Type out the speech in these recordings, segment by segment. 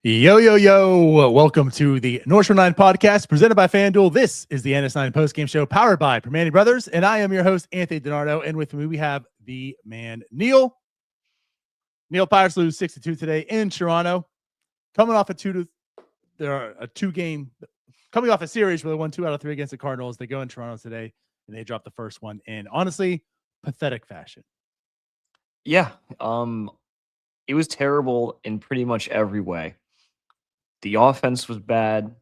Yo, yo, yo. Welcome to the North Shore 9 podcast presented by FanDuel. This is the NS9 postgame show powered by Permani Brothers, and I am your host, Anthony DiNardo, and with me we have the man, Neil. Neil, Pirates lose 6-2 today in Toronto. Coming off a two-game, coming off a series where they won 2 out of 3 against the Cardinals. They go in Toronto today, and they drop the first one in, honestly, pathetic fashion. Yeah, it was terrible in pretty much every way. The offense was bad,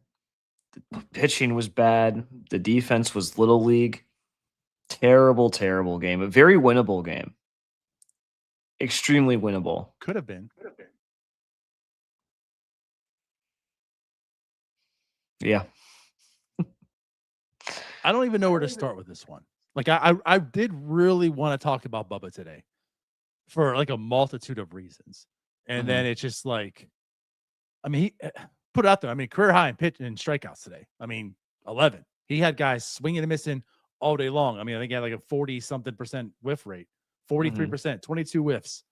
the pitching was bad, the defense was little league. Terrible, terrible game. A very winnable game. Extremely winnable. Could have been. Yeah. I don't even know where to start with this one. Like I did really want to talk about Bubba today for like a multitude of reasons. And then it's just like, I mean, he put it out there. I mean, career high in pitch and strikeouts today. I mean, 11. He had guys swinging and missing all day long. I mean, I think he had like a 40-something% whiff rate, 43%, 22 whiffs.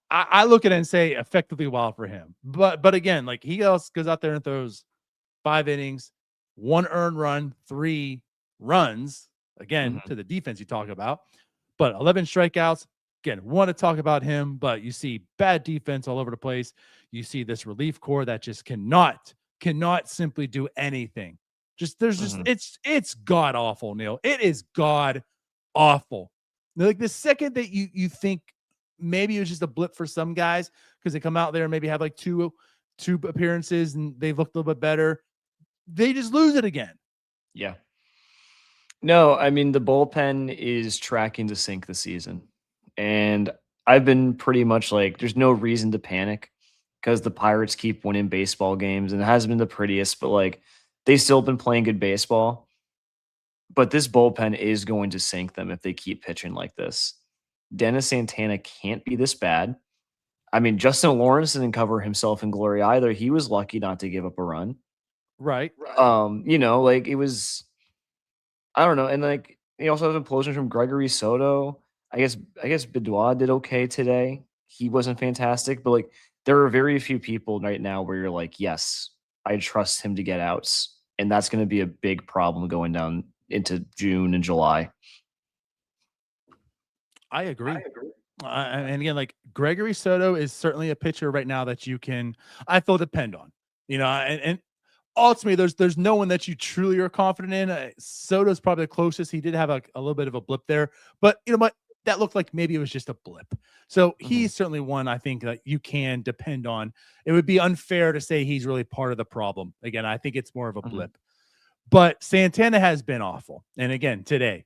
I look at it and say effectively wild for him. But again, like he else goes out there and throws 5 innings, 1 earned run, 3 runs, again, to the defense you talk about, but 11 strikeouts. Again, want to talk about him, but you see bad defense all over the place. You see this relief core that just cannot simply do anything. It's god awful, Neil. It is god awful. Like the second that you think maybe it was just a blip for some guys because they come out there and maybe have like two appearances and they looked a little bit better, they just lose it again. Yeah. No, I mean, the bullpen is tracking to sink the season. And I've been pretty much like, there's no reason to panic because the Pirates keep winning baseball games, and it hasn't been the prettiest, but like they've still been playing good baseball. But this bullpen is going to sink them if they keep pitching like this. Dennis Santana can't be this bad. I mean, Justin Lawrence didn't cover himself in glory either. He was lucky not to give up a run. Right. Like it was, I don't know. And like you also have implosion from Gregory Soto. I guess Bidwa did okay today. He wasn't fantastic, but like there are very few people right now where you're like, yes, I trust him to get outs. And that's going to be a big problem going down into June and July. I agree. And again, like Gregory Soto is certainly a pitcher right now that you can, I feel, depend on, and ultimately there's no one that you truly are confident in. Soto's probably the closest. He did have a little bit of a blip there, but you know what? That looked like maybe it was just a blip. So he's certainly one I think that you can depend on. It would be unfair to say he's really part of the problem. Again, I think it's more of a blip. But Santana has been awful. And again, today,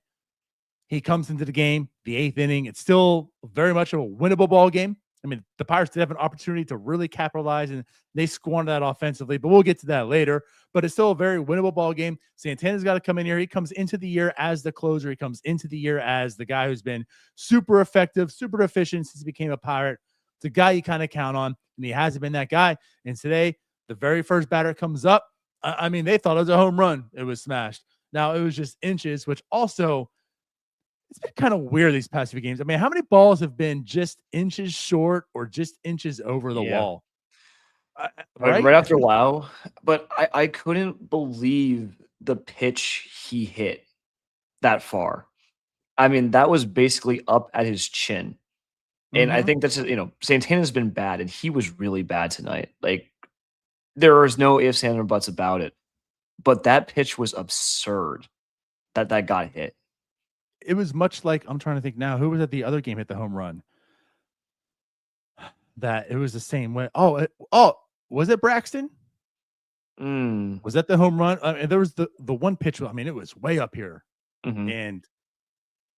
he comes into the game, the 8th inning. It's still very much a winnable ball game. I mean, the Pirates did have an opportunity to really capitalize, and they squandered that offensively, but we'll get to that later. But it's still a very winnable ball game. Santana's got to come in here. He comes into the year as the closer. He comes into the year as the guy who's been super effective, super efficient since he became a Pirate. It's a guy you kind of count on, and he hasn't been that guy. And today, the very first batter comes up. I mean, they thought it was a home run. It was smashed. Now, it was just inches, which also – it's been kind of weird these past few games. I mean, how many balls have been just inches short or just inches over the wall? Right after a while. But I couldn't believe the pitch he hit that far. I mean, that was basically up at his chin. And I think that's, Santana's been bad, and he was really bad tonight. Like, there is no ifs, ands, or buts about it. But that pitch was absurd that got hit. It was much like, I'm trying to think now, who was at the other game hit the home run? That it was the same way. Was it Braxton? Was that the home run? I mean, there was the one pitch. I mean, it was way up here, and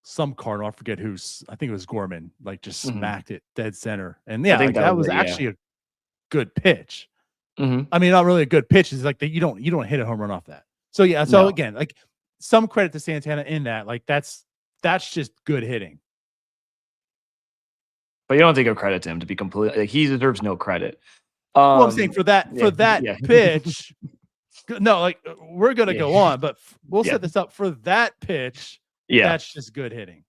some Cardinal, I forget who's. I think it was Gorman, like just smacked it dead center. And yeah, I think that was actually a good pitch. I mean, not really a good pitch. It's like that you don't hit a home run off that. So yeah. So again, like some credit to Santana in that. Like that's just good hitting. But you don't have to give credit to him to be completely. Like, he deserves no credit. Well, I'm saying for that pitch. No, like we're gonna go on, but we'll set this up for that pitch. Yeah, that's just good hitting.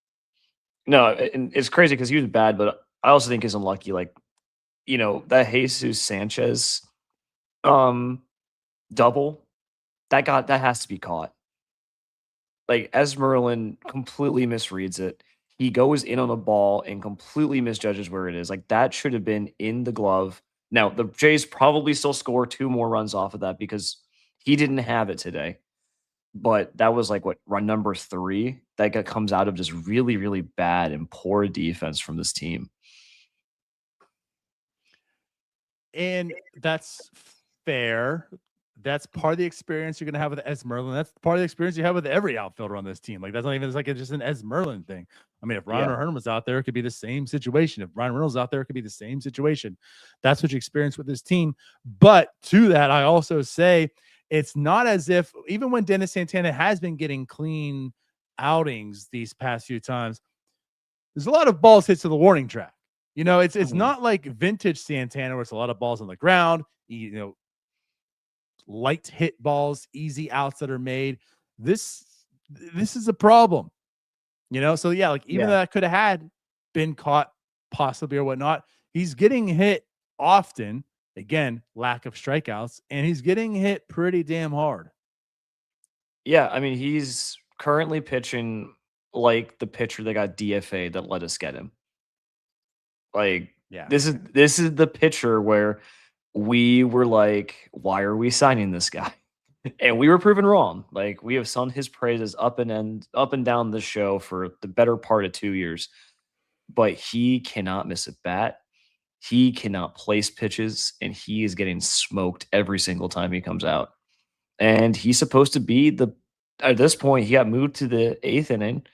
No, and it's crazy because he was bad, but I also think he's unlucky. Like that Jesus Sanchez double that has to be caught. Like Esmerlin completely misreads it. He goes in on the ball and completely misjudges where it is. Like that should have been in the glove. Now the Jays probably still score 2 more runs off of that because he didn't have it today. But that was like what run number 3 that comes out of just really, really bad and poor defense from this team. And that's fair. That's part of the experience you're going to have with Esmerlin. That's part of the experience you have with every outfielder on this team. Like that's not even, it's like it's just an Esmerlin thing. I mean, if Ryan O'Hearn was out there, it could be the same situation. If Ryan Reynolds out there, it could be the same situation. That's what you experience with this team. But to that, I also say it's not as if, even when Dennis Santana has been getting clean outings these past few times, there's a lot of balls hit to the warning track. It's not like vintage Santana where it's a lot of balls on the ground, light hit balls, easy outs that are made. This is a problem, So yeah, like even though that could have been caught possibly or whatnot, he's getting hit often. Again, lack of strikeouts, and he's getting hit pretty damn hard. Yeah, I mean, he's currently pitching like the pitcher that got DFA that let us get him. Like, this is the pitcher where we were like, why are we signing this guy? And we were proven wrong. Like, we have sung his praises up and down the show for the better part of 2 years. But he cannot miss a bat. He cannot place pitches, and he is getting smoked every single time he comes out. And he's supposed to be at this point, he got moved to the 8th inning.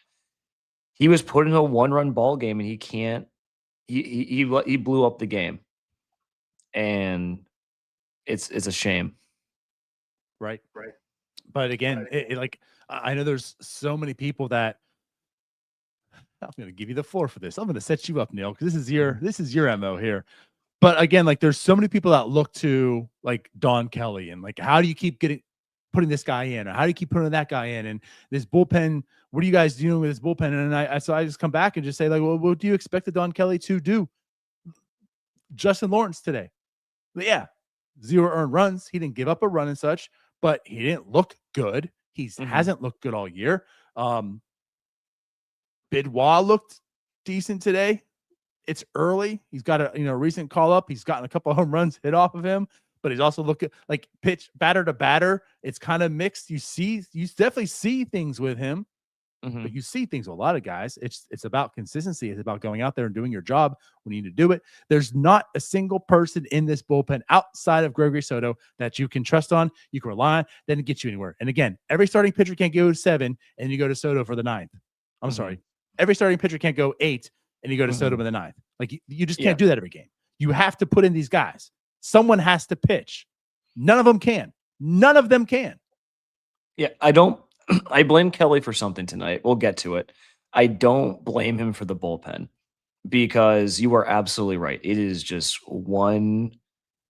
He was put in a 1-run ball game, and he can't. He blew up the game, and it's a shame. Right. But again, I know there's so many people that I'm going to give you the floor for this. I'm going to set you up, Neil, because this is your MO here. But again, like there's so many people that look to like Don Kelly and like, how do you keep putting this guy in, or how do you keep putting that guy in? And this bullpen, what are you guys doing with this bullpen? And so I just come back and just say like, well, what do you expect the Don Kelly to do? Justin Lawrence today. But yeah, 0 earned runs. He didn't give up a run and such, but he didn't look good. He hasn't looked good all year. Bidwa looked decent today. It's early. He's got a recent call up. He's gotten a couple of home runs hit off of him, but he's also looking like pitch batter to batter. It's kind of mixed. You definitely see things with him, but you see things with a lot of guys. It's about consistency. It's about going out there and doing your job when you need to do it. There's not a single person in this bullpen outside of Gregory Soto that you can trust on, you can rely on, that didn't get you anywhere. And again, every starting pitcher can't go to 7 and you go to Soto for the 9th. I'm sorry. Every starting pitcher can't go 8 and you go to Soto in the 9th. Like you just can't do that every game. You have to put in these guys. Someone has to pitch. None of them can. None of them can. Yeah, I blame Kelly for something tonight. We'll get to it. I don't blame him for the bullpen because you are absolutely right. It is just one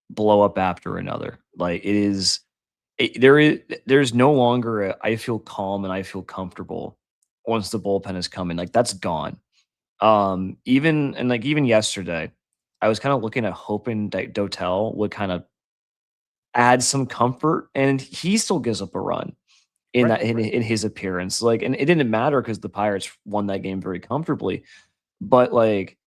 blow up after another. Like there's no longer I feel calm and I feel comfortable once the bullpen is coming. Like that's gone. Even yesterday, I was kind of looking at hoping that Dotel would kind of add some comfort, and he still gives up a run in his appearance. Like, and it didn't matter because the Pirates won that game very comfortably. But like,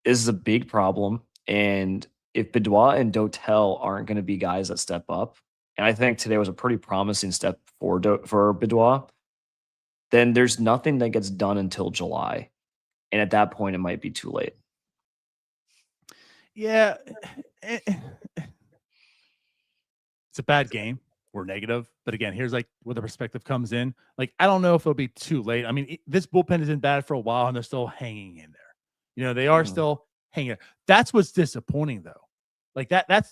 this is a big problem. And if Bidwa and Dotel aren't going to be guys that step up, and I think today was a pretty promising step for Bidwa, then there's nothing that gets done until July. And at that point, it might be too late. Yeah. It's a bad game. We're negative. But again, here's like where the perspective comes in. Like, I don't know if it'll be too late. I mean, this bullpen has been bad for a while and they're still hanging in there. They are still hanging. That's what's disappointing though. Like that's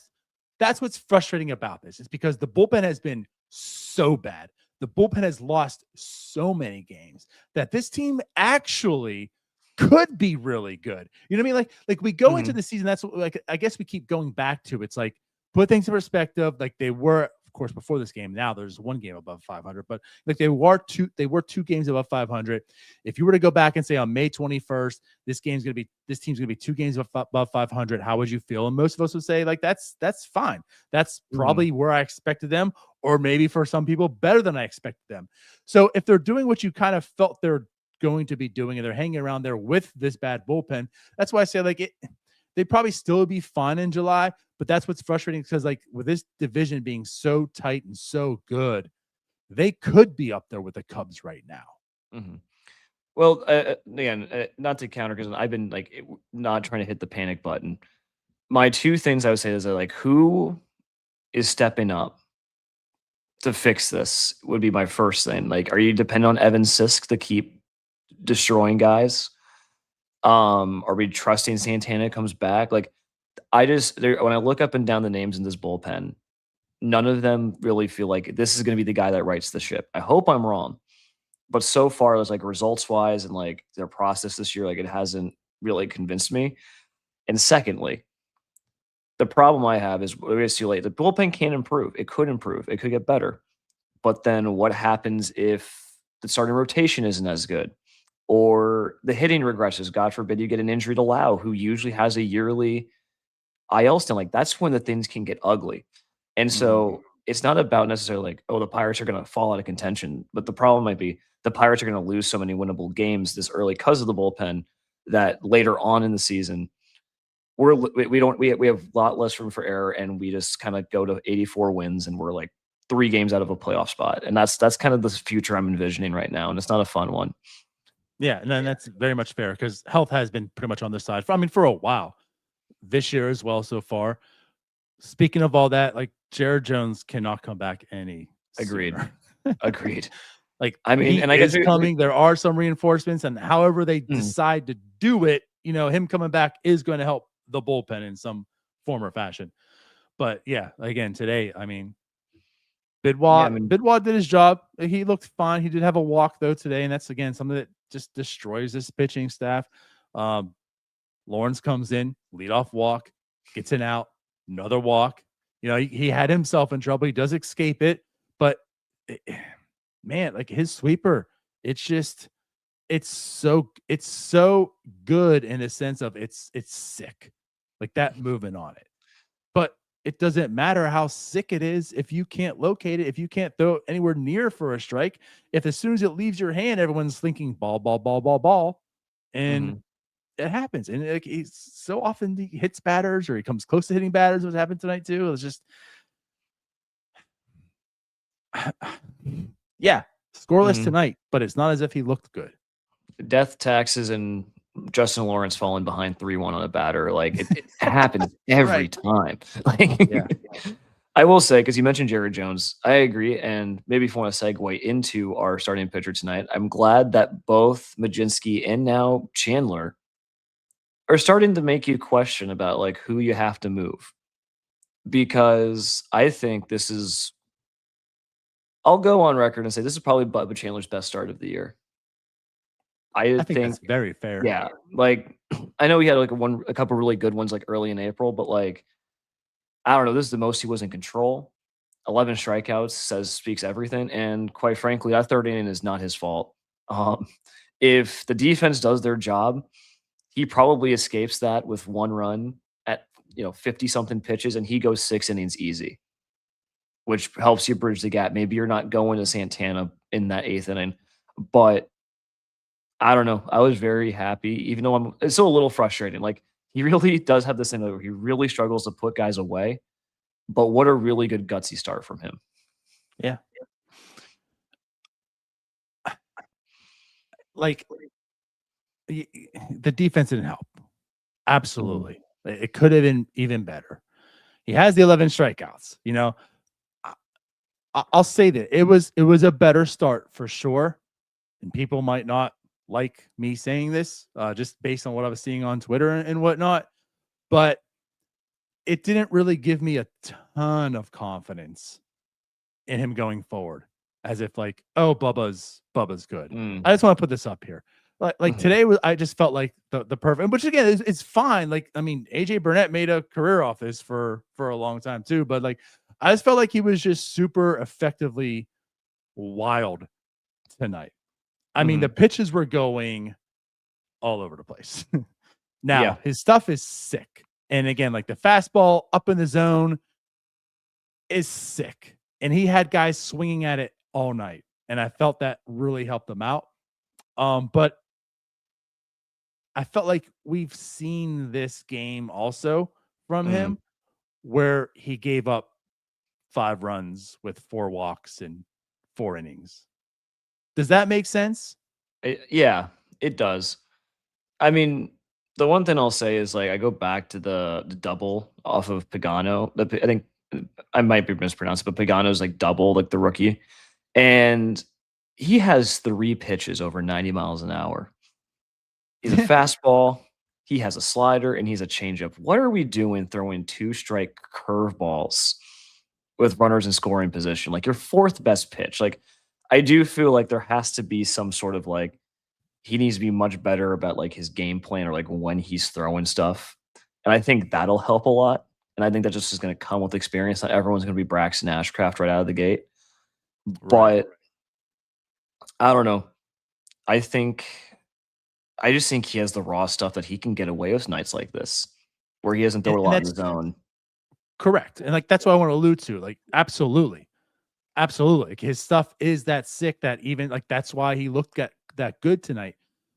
what's frustrating about this. It's because the bullpen has been so bad. The bullpen has lost so many games that this team actually could be really good. You know what I mean? Like we go into the season. That's what, like, I guess we keep going back to. It's like, put things in perspective. Like they were of course, before this game. Now there's one game above 500, but like they were two games above 500. If you were to go back and say on May 21st, this team's going to be 2 games above 500, how would you feel? And most of us would say like, that's fine. That's probably where I expected them, or maybe for some people better than I expected them. So if they're doing what you kind of felt they're going to be doing and they're hanging around there with this bad bullpen, that's why I say like they'd probably still be fun in July, but that's what's frustrating because like with this division being so tight and so good, they could be up there with the Cubs right now. Mm-hmm. Well, again, not to counter because I've been like not trying to hit the panic button. My 2 things I would say is that like who is stepping up to fix this would be my first thing. Like, are you dependent on Evan Sisk to keep destroying guys? Are we trusting Santana comes back? Like, when I look up and down the names in this bullpen, none of them really feel like this is going to be the guy that rights the ship. I hope I'm wrong, but so far, it's like results wise and like their process this year, like it hasn't really convinced me. And secondly, the problem I have is it's too late. The bullpen can improve. It could improve. It could get better. But then what happens if the starting rotation isn't as good? Or the hitting regresses? God forbid you get an injury to Lau, who usually has a yearly IL stint. Like that's when the things can get ugly. And so it's not about necessarily like, oh, the Pirates are going to fall out of contention. But the problem might be the Pirates are going to lose so many winnable games this early because of the bullpen that later on in the season, we have a lot less room for error, and we just kind of go to 84 wins, and we're like 3 games out of a playoff spot, and that's kind of the future I'm envisioning right now, and it's not a fun one. Yeah, and then that's very much fair because health has been pretty much on their side for a while, this year as well so far. Speaking of all that, like Jared Jones cannot come back any. Agreed. Sooner. Agreed. Like I mean, and I guess coming. There are some reinforcements, and however they decide to do it, him coming back is going to help the bullpen in some form or fashion. But yeah, again, today, Bidwad did his job. He looked fine. He did have a walk though today, and that's again something that just destroys this pitching staff. Lawrence comes in, leadoff walk, gets an out, another walk. He had himself in trouble. He does escape it, but man, like his sweeper, it's so good in the sense of it's sick. Like that movement on it. But it doesn't matter how sick it is if you can't locate it, if you can't throw it anywhere near for a strike. If as soon as it leaves your hand, everyone's thinking ball, ball, ball, ball, ball. And it happens. And like he's so often he hits batters or he comes close to hitting batters. What happened tonight too? It was just yeah, scoreless tonight, but it's not as if he looked good. Death taxes and Justin Lawrence falling behind 3-1 on a batter. Like it happens every time. Like I will say, because you mentioned Jared Jones, I agree. And maybe if you want to segue into our starting pitcher tonight, I'm glad that both Majinski and now Chandler are starting to make you question about like who you have to move. Because I think I'll go on record and say this is probably Bubba Chandler's best start of the year. I think that's very fair. Yeah. Like I know he had like a couple really good ones like early in April, but like I don't know, this is the most he was in control. 11 strikeouts speaks everything. And quite frankly, that third inning is not his fault. If the defense does their job, he probably escapes that with 1 run at 50 something pitches, and he goes 6 innings easy, which helps you bridge the gap. Maybe you're not going to Santana in that 8th inning, but I don't know. I was very happy, even though it's still a little frustrating. Like he really does have this thing where he really struggles to put guys away, but what a really good gutsy start from him. Yeah. Like the defense didn't help. Absolutely. It could have been even better. He has the 11 strikeouts, I'll say that it was a better start for sure. And people might not like me saying this, just based on what I was seeing on Twitter and whatnot, but it didn't really give me a ton of confidence in him going forward, as if like, oh, Bubba's good. I just want to put this up here. Like today I just felt like the perfect, which again it's fine. Like, I mean, AJ Burnett made a career off this for a long time too, but like I just felt like he was just super effectively wild tonight. I mean, the pitches were going all over the place. Yeah. Now, his stuff is sick. And again, like the fastball up in the zone is sick. And he had guys swinging at it all night. And I felt that really helped him out. But I felt like we've seen this game also from him where he gave up 5 runs with 4 walks and 4 innings. Does that make sense? Yeah, it does. I mean, the one thing I'll say is like I go back to the double off of Pagano. I think I might be mispronounced, but Pagano's like double, like the rookie, and he has 3 pitches over 90 miles an hour. He's a fastball, he has a slider, and he's a changeup. What are we doing throwing 2 strike curveballs with runners in scoring position? Like your 4th best pitch. Like I do feel like there has to be some sort of like he needs to be much better about like his game plan or like when he's throwing stuff. And I think that'll help a lot. And I think that just is going to come with experience. Not everyone's going to be Braxton Ashcraft right out of the gate. Right. But I don't know. I just think he has the raw stuff that he can get away with nights like this, where he hasn't thrown a And lot in that's the zone. correct. And like that's what I want to allude to. Like, absolutely. Absolutely. Like, his stuff is that sick that even like that's why he looked at that good tonight.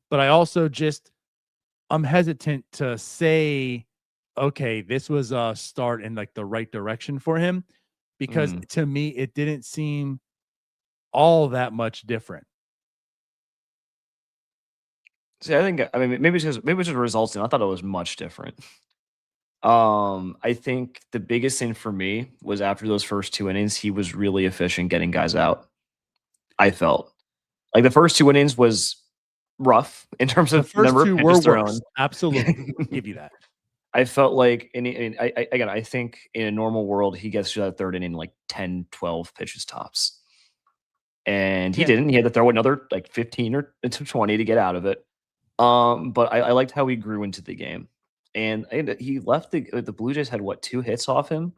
But I also just I'm hesitant to say, okay, this was a start in like the right direction for him, because to me it didn't seem all that much different. See, I mean maybe it's just results, and I thought it was much different. I think the biggest thing for me was after those first 2 innings, he was really efficient getting guys out. I felt like the first 2 innings was rough in terms The of first number of 2 were pitches thrown. worse. Absolutely. Give you that. I felt like, and I think in a normal world, he gets to that 3rd inning like 10, 12 pitches tops. And he Yeah. didn't. He had to throw another like 15 or to 20 to get out of it. But I liked how he grew into the game. And he left the Blue Jays had what, 2 hits off him?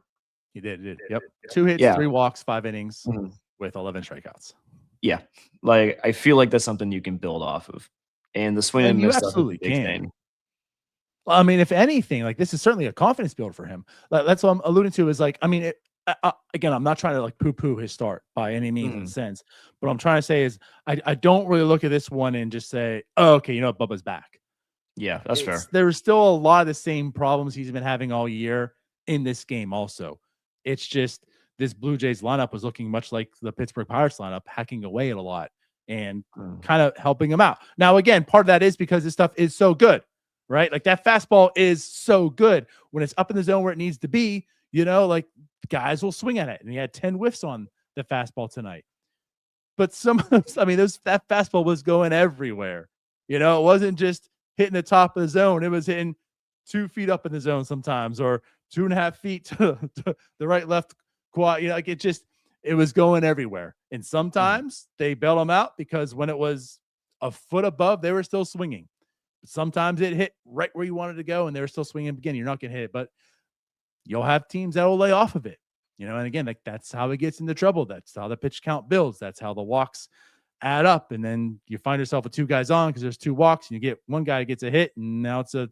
He did. Yep. 2 hits, Yeah. 3 walks, 5 innings Mhm. with 11 strikeouts. Yeah. Like I feel like that's something you can build off of. And the swing And and you miss stuff is a absolutely big can. thing. Well, I mean, if anything, like this is certainly a confidence builder for him. That's what I'm alluding to is like, I mean, again, I'm not trying to like poo-poo his start by any means in sense. What I'm trying to say is I don't really look at this one and just say, oh, okay, you know what, Bubba's back. Yeah, that's fair. There's still a lot of the same problems he's been having all year in this game also. It's just this Blue Jays lineup was looking much like the Pittsburgh Pirates lineup, hacking away at a lot and kind of helping him out. Now, again, part of that is because this stuff is so good, right? Like that fastball is so good when it's up in the zone where it needs to be, you know, like guys will swing at it. And he had 10 whiffs on the fastball tonight. But that fastball was going everywhere. You know, it wasn't just hitting the top of the zone. It was hitting 2 feet up in the zone sometimes, or 2.5 feet to the right, left quad. You know, like it was going everywhere. And sometimes they bailed them out because when it was a foot above, they were still swinging. Sometimes it hit right where you wanted to go and they were still swinging again. You're not going to hit it, but you'll have teams that will lay off of it. You know, and again, like that's how it gets into trouble. That's how the pitch count builds. That's how the walks add up. And then you find yourself with 2 guys on because there's 2 walks and you get one guy gets a hit and now it's a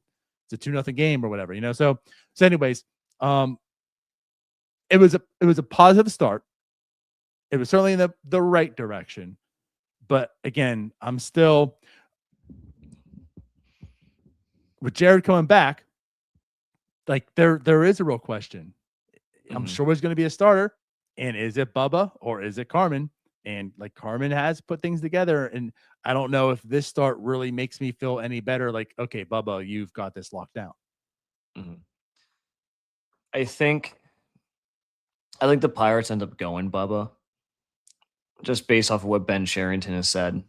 2-0 game or whatever, you know? So anyways, it was a positive start. It was certainly in the right direction. But again, I'm still with Jared coming back. Like there is a real question. I'm sure there's going to be a starter. And is it Bubba or is it Carmen? And like Carmen has put things together. And I don't know if this start really makes me feel any better. Like, okay, Bubba, you've got this locked down. I think the Pirates end up going Bubba just based off of what Ben Sherrington has said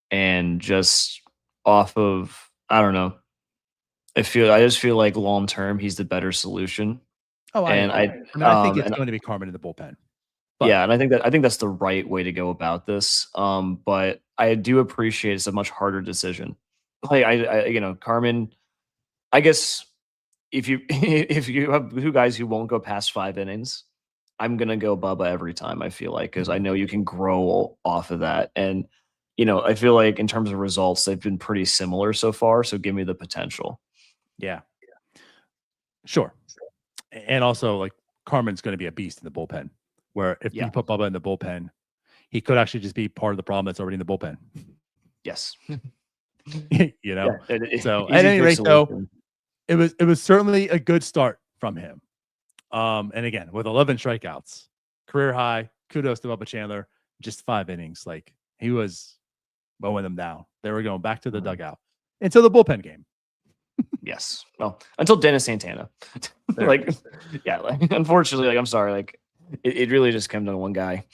and just off of, I don't know. I just feel like long term he's the better solution. Oh, and I think it's going to be Carmen in the bullpen. But, yeah, and I think that's the right way to go about this. But I do appreciate it's a much harder decision. Like I you know, Carmen, I guess if you if you have 2 guys who won't go past 5 innings, I'm going to go Bubba every time, I feel like, because I know you can grow off of that. And, I feel like in terms of results, they've been pretty similar so far. So give me the potential. Yeah, sure. And also, like, Carmen's going to be a beast in the bullpen, where if Yeah. you put Bubba in the bullpen, he could actually just be part of the problem that's already in the bullpen. Yes. So at any rate, though, it was certainly a good start from him. And again, with 11 strikeouts, career high, kudos to Bubba Chandler. Just 5 innings. Like, he was mowing them down. They were going back to the dugout until the bullpen game. Yes. Well, until Dennis Santana. Unfortunately, I'm sorry. Like, it really just came down to one guy.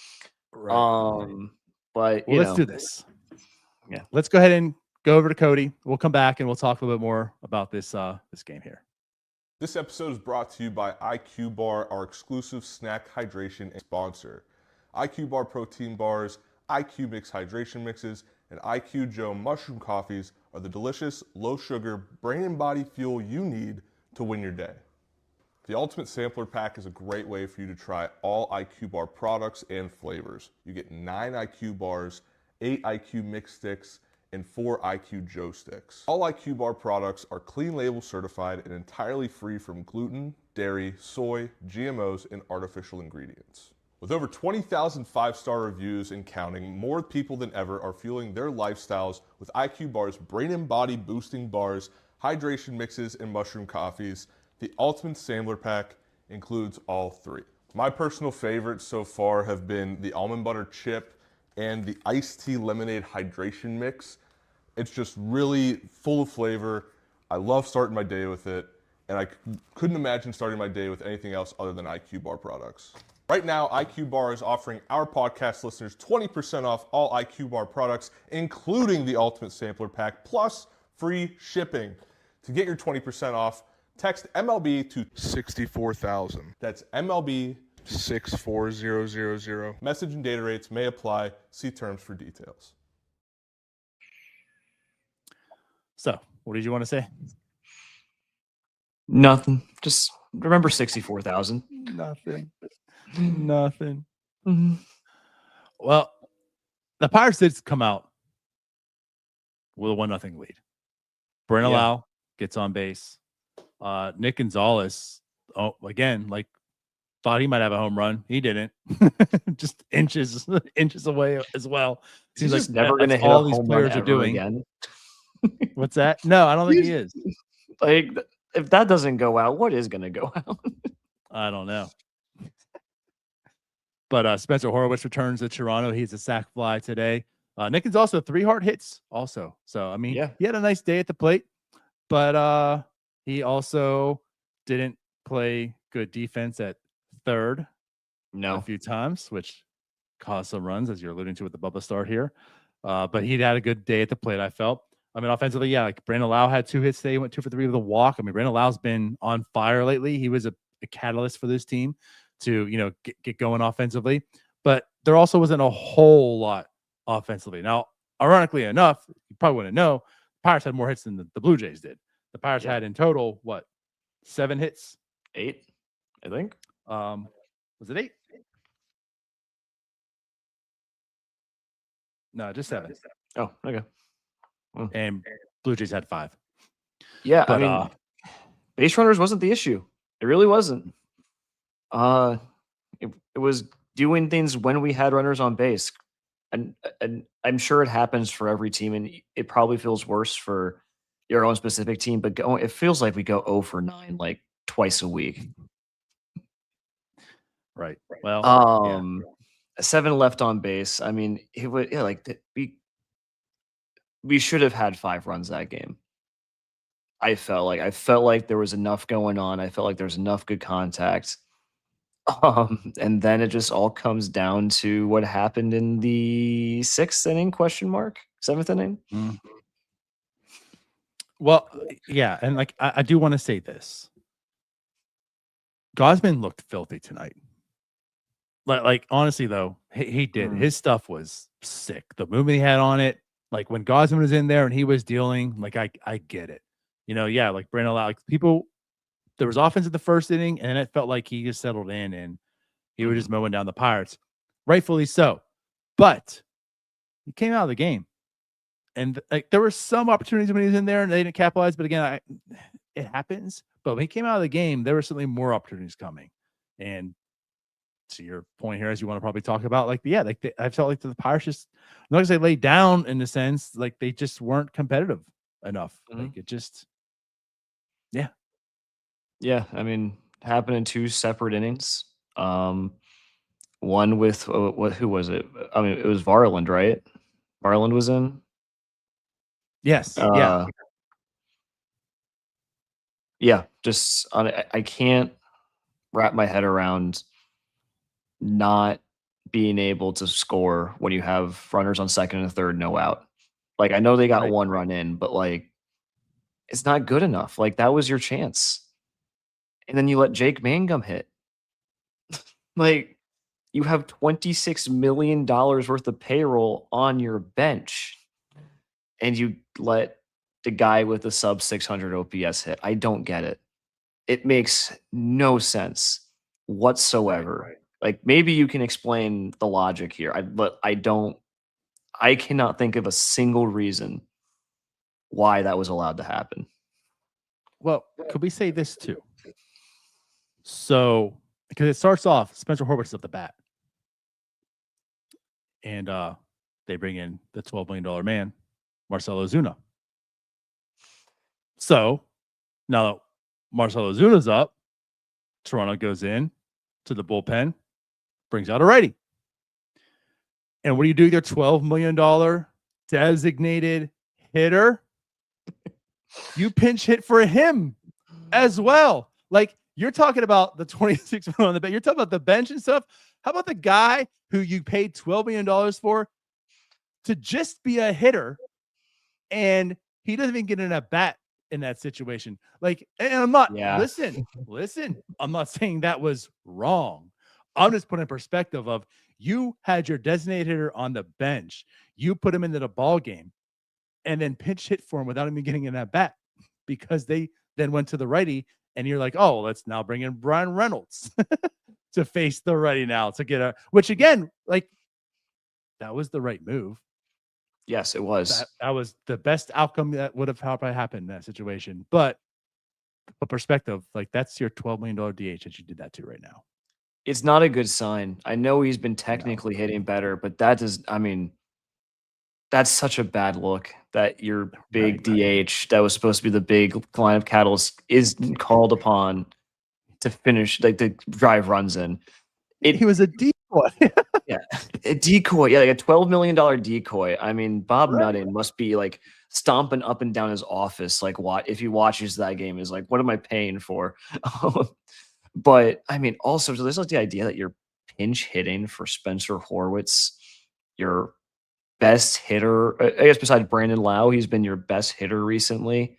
Right. But let's do this. Yeah. Let's go ahead and go over to Cody. We'll come back and we'll talk a little bit more about this game here. This episode is brought to you by IQ Bar, our exclusive snack hydration sponsor. IQ Bar protein bars, IQ Mix hydration mixes, and IQ Joe mushroom coffees are the delicious, low-sugar, brain and body fuel you need to win your day. The Ultimate Sampler Pack is a great way for you to try all IQ Bar products and flavors. You get 9 IQ bars, 8 IQ Mix sticks, and 4 IQ Joe sticks. All IQ Bar products are clean label certified and entirely free from gluten, dairy, soy, GMOs, and artificial ingredients. With over 20,000 5-star reviews and counting, more people than ever are fueling their lifestyles with IQ Bar's brain and body boosting bars, hydration mixes, and mushroom coffees. The Ultimate Sampler Pack includes all 3. My personal favorites so far have been the almond butter chip and the iced tea lemonade hydration mix. It's just really full of flavor. I love starting my day with it, and I couldn't imagine starting my day with anything else other than IQ Bar products. Right now, IQ Bar is offering our podcast listeners 20% off all IQ Bar products, including the Ultimate Sampler Pack, plus free shipping. To get your 20% off, text MLB to 64,000. That's MLB 64000. Message and data rates may apply. See terms for details. So, what did you want to say? Nothing. Just remember 64,000. Nothing. Nothing. Mm-hmm. Well, the Pirates did come out with a 1-0 lead. Brent Lau gets on base. Nick Gonzalez, again, like, thought he might have a home run. He didn't. Just inches away as well. Seems like never going to hit all these players are doing again. What's that? No, I don't think he is. Like, if that doesn't go out, what is going to go out? I don't know. But Spencer Horwitz returns to Toronto. He's a sac fly today. Nick is also 3 hard hits also. So, I mean, he had a nice day at the plate, but he also didn't play good defense at third a few times, which caused some runs, as you're alluding to with the Bubba start here. But he'd had a good day at the plate, I felt. I mean, offensively, like, Brandon Lau had 2 hits today. He went 2 for 3 with a walk. I mean, Brandon Lau's been on fire lately. He was a catalyst for this team to, get going offensively. But there also wasn't a whole lot offensively. Now, ironically enough, you probably wouldn't know, the Pirates had more hits than the Blue Jays did. The Pirates had in total, 7 hits? 8, I think. Was it 8? No, just 7. Oh, okay. And Blue Jays had 5. Yeah, but, I mean, base runners wasn't the issue. It really wasn't. It was doing things when we had runners on base. And I'm sure it happens for every team, and it probably feels worse for your own specific team, but it feels like we go 0 for 9 like twice a week. Right. Well, 7 left on base. I mean, it would we should have had 5 runs that game. I felt like there was enough going on. I felt like there was enough good contact. And then it just all comes down to what happened in the 6th inning, 7th inning. Mm. Well, yeah. And like, I do want to say this. Gausman looked filthy tonight. Like honestly though, he did. His stuff was sick. The movement he had on it, like when Gausman was in there and he was dealing, like I get it. Like Brandon Lau, like people, there was offense in the 1st inning, and it felt like he just settled in, and He was just mowing down the Pirates, rightfully so. But he came out of the game, and like there were some opportunities when he was in there, and they didn't capitalize. But again, it happens. But when he came out of the game, there were certainly more opportunities coming. And to your point here, as you want to probably talk about, like I felt like the Pirates just, not because they laid down in the sense, like they just weren't competitive enough. Like it just, Yeah, I mean, happened in 2 separate innings. One with who was it? I mean, it was Varland, right? Varland was in. yes, yeah. Yeah, just I can't wrap my head around not being able to score when you have runners on second and third, no out. Like I know they got Right. 1 run in, but like it's not good enough. Like that was your chance. And then you let Jake Mangum hit. Like you have $26 million worth of payroll on your bench, and you let the guy with the sub 600 OPS hit. I don't get it. It makes no sense whatsoever. Right. Like maybe you can explain the logic here, but I don't. I cannot think of a single reason why that was allowed to happen. Well, could we say this too? So, because it starts off, Spencer Horwitz is at the bat, and they bring in the $12 million man, Marcell Ozuna. So now that Marcell Ozuna's up, Toronto goes in to the bullpen, brings out a righty. And what do you do with your $12 million designated hitter? You pinch hit for him as well. Like you're talking about the 26 million on the bench. You're talking about the bench and stuff. How about the guy who you paid $12 million for to just be a hitter, and he doesn't even get in a bat in that situation? Like, and I'm not, listen, I'm not saying that was wrong. I'm just putting in perspective of you had your designated hitter on the bench. You put him into the ball game and then pinch hit for him without even getting in that bat because they then went to the righty, and you're like, oh, let's now bring in Brian Reynolds to face the righty now to get which again, like that was the right move. Yes, it was. That was the best outcome that would have happened in that situation. But a perspective, like that's your $12 million DH that you did that to right now. It's not a good sign. I know he's been technically hitting better, but that's such a bad look that your big DH that was supposed to be the big line of catalyst is called upon to finish, like to drive runs in. He was a decoy. Yeah, a decoy. Yeah, like a $12 million decoy. I mean, Bob Nutting must be like stomping up and down his office. Like, what if he watches that game? Is like, what am I paying for? But I mean, also, so there's like the idea that you're pinch hitting for Spencer Horwitz, your best hitter. I guess besides Brandon Lau, he's been your best hitter recently.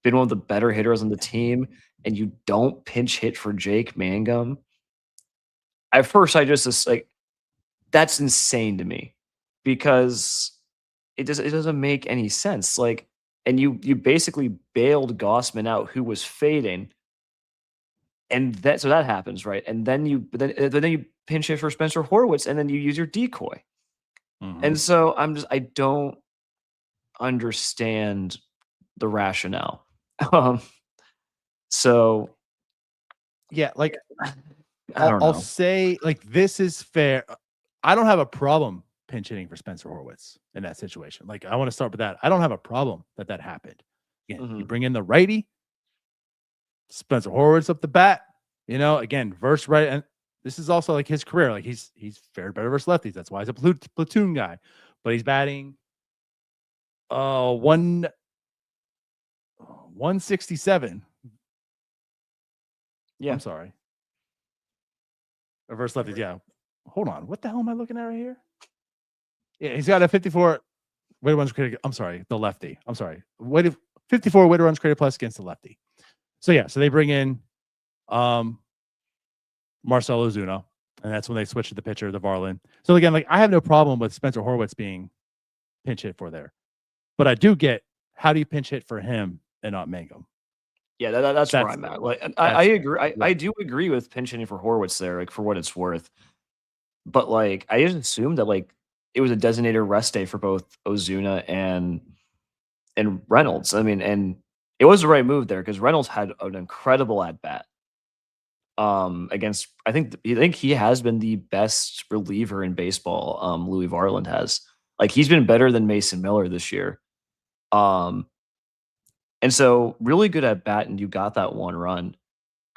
Been one of the better hitters on the team, and you don't pinch hit for Jake Mangum. At first, I just like, that's insane to me because it doesn't make any sense. Like, and you basically bailed Gossman out, who was fading, and so that happens, right? And then you pinch hit for Spencer Horwitz, and then you use your decoy. And so I don't understand the rationale. So yeah, like I'll say like this is fair. I don't have a problem pinch hitting for Spencer Horwitz in that situation. Like I want to start with that. I don't have a problem that happened. Again, you bring in the righty, Spencer Horwitz up the bat. You know, again, verse right, and this is also like his career. Like he's fared better versus lefties. That's why he's a platoon guy. But he's batting 167. Yeah. I'm sorry. Versus lefties, yeah. Hold on. What the hell am I looking at right here? Yeah, he's got a 54 weighted runs created. I'm sorry, the lefty. I'm sorry. 54 weighted runs created plus against the lefty. So yeah, so they bring in Marcell Ozuna, and that's when they switch to the pitcher, the Varland. So again, like I have no problem with Spencer Horwitz being pinch hit for there. But I do get, how do you pinch hit for him and not Mangum? Yeah, that's where That's- I'm at. Like, I agree. I do agree with pinch hitting for Horwitz there, like for what it's worth. But like, I just assumed that like it was a designated rest day for both Ozuna and Reynolds. I mean, and it was the right move there because Reynolds had an incredible at bat. Against I think he has been the best reliever in baseball. Louis Varland has. Like he's been better than Mason Miller this year. And so really good at bat, and you got that one run.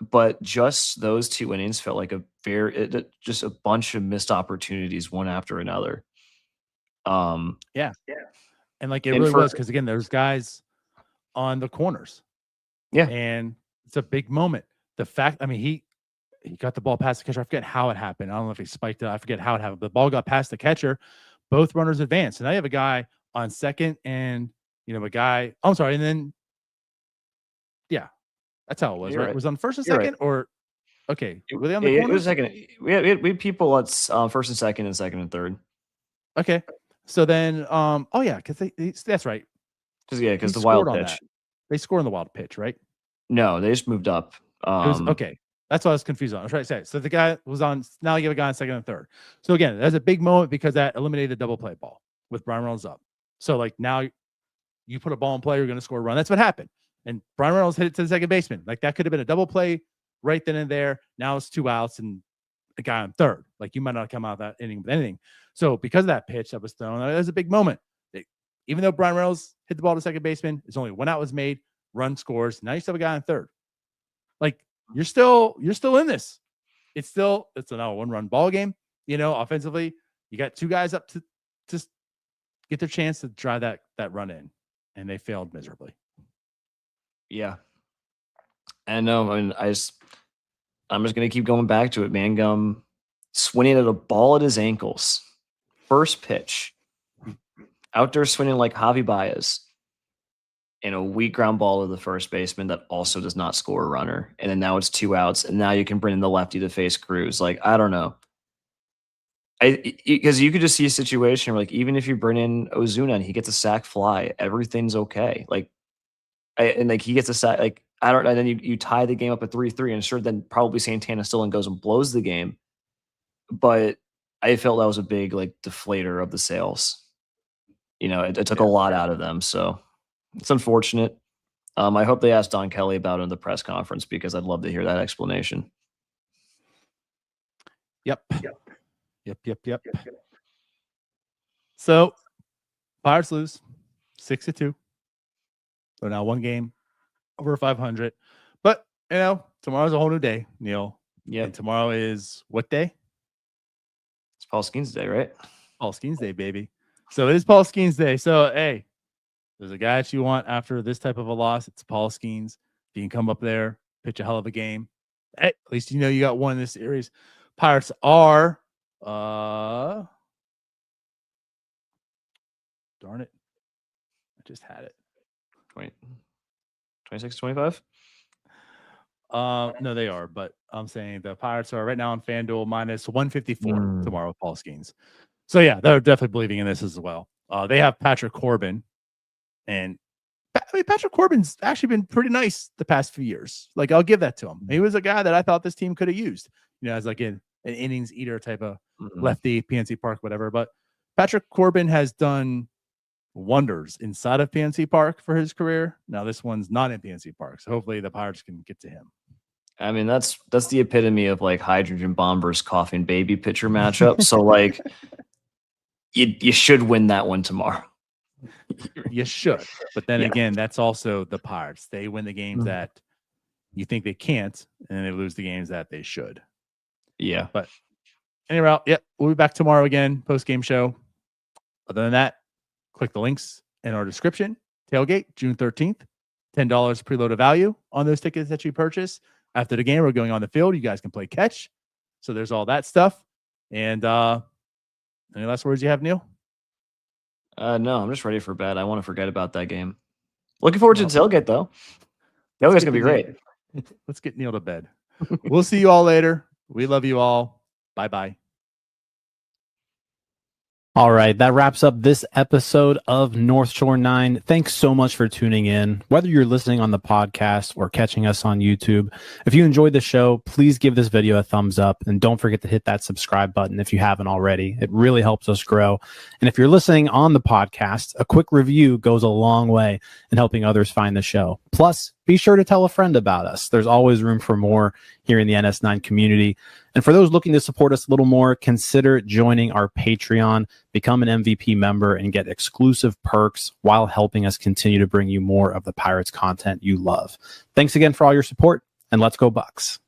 But just those 2 innings felt like just a bunch of missed opportunities, one after another. Yeah. And like it And really for- was because again, there's guys on the corners. Yeah. And it's a big moment. The fact, I mean, he got the ball past the catcher. I forget how it happened. I don't know if he spiked it. I forget how it happened. But the ball got past the catcher. Both runners advanced. And now you have a guy on second and a guy. I'm sorry. And then yeah, that's how it was, right? It was on first and second or okay. Were they on the It corners? was second. We had people at first and second and second and third. Okay. So then oh yeah, because that's right. Because the He wild scored on pitch. that. They scored on the wild pitch, right? No, they just moved up. It was okay. That's what I was confused on. I was trying to say. So the guy was on. Now you have a guy on second and third. So again, that's a big moment because that eliminated the double play ball with Brian Reynolds up. So like now you put a ball in play, you're going to score a run. That's what happened. And Brian Reynolds hit it to the second baseman. Like that could have been a double play right then and there. Now it's 2 outs and a guy on third. Like you might not come out of that inning with anything. So because of that pitch that was thrown, that was a big moment. Even though Brian Reynolds hit the ball to second baseman, it's only 1 out was made. Run scores. Now you still have a guy on third. Like you're still in this. It's a 1-run ball game. Offensively, you got 2 guys up to just get their chance to drive that run in, and they failed miserably. Yeah. And no, I mean, I'm just gonna keep going back to it. Mangum swinging at a ball at his ankles. First pitch. Out there swinging like Javi Baez. And a weak ground ball to the first baseman that also does not score a runner. And then now it's 2 outs, and now you can bring in the lefty to face Cruz. Like, I don't know. Because you could just see a situation where, like, even if you bring in Ozuna and he gets a sac fly, everything's okay. Like, he gets a sack. Like, I don't. And then you tie the game up at 3-3, and sure, then probably Santana still and goes and blows the game. But I felt that was a big like deflator of the sales. It took a lot out of them. So it's unfortunate. I hope they asked Don Kelly about it in the press conference because I'd love to hear that explanation. Yep. So Pirates lose 6-2. So now 1 game over 500. But tomorrow's a whole new day, Neil. Yeah. And tomorrow is what day? It's Paul Skenes Day, right? Paul Skenes Day, baby. So it is Paul Skenes Day. So hey, there's a guy that you want after this type of a loss. It's Paul Skenes. If you can come up there, pitch a hell of a game. Hey, at least you got one in this series. Pirates are darn it. I just had it. 26, 25? No, they are, but I'm saying the Pirates are right now on FanDuel minus 154 tomorrow with Paul Skenes. So yeah, they're definitely believing in this as well. They have Patrick Corbin, and Patrick Corbin's actually been pretty nice the past few years. Like I'll give that to him. He was a guy that I thought this team could have used, as like an innings eater type of lefty, PNC Park, whatever. But Patrick Corbin has done wonders inside of PNC Park for his career. Now this one's not in PNC Park, so hopefully the Pirates can get to him. I mean, that's the epitome of like hydrogen bombers coughing baby pitcher matchup. So like you should win that one tomorrow. You should. But then again, that's also the Pirates. They win the games that you think they can't, and they lose the games that they should. Yeah. But anyway, we'll be back tomorrow again, post-game show. Other than that, click the links in our description. Tailgate, June 13th. $10 preloaded value on those tickets that you purchase. After the game, we're going on the field. You guys can play catch. So there's all that stuff. And any last words you have, Neil? No, I'm just ready for bed. I want to forget about that game. Looking forward to the tailgate, though. Tailgate's going to be great. Let's get Neil to bed. We'll see you all later. We love you all. Bye-bye. All right, that wraps up this episode of North Shore 9. Thanks so much for tuning in. Whether you're listening on the podcast or catching us on YouTube, if you enjoyed the show, please give this video a thumbs up and don't forget to hit that subscribe button if you haven't already. It really helps us grow. And if you're listening on the podcast, a quick review goes a long way in helping others find the show. Plus, be sure to tell a friend about us. There's always room for more here in the NS9 community. And for those looking to support us a little more, consider joining our Patreon, become an MVP member, and get exclusive perks while helping us continue to bring you more of the Pirates content you love. Thanks again for all your support, and let's go Bucks.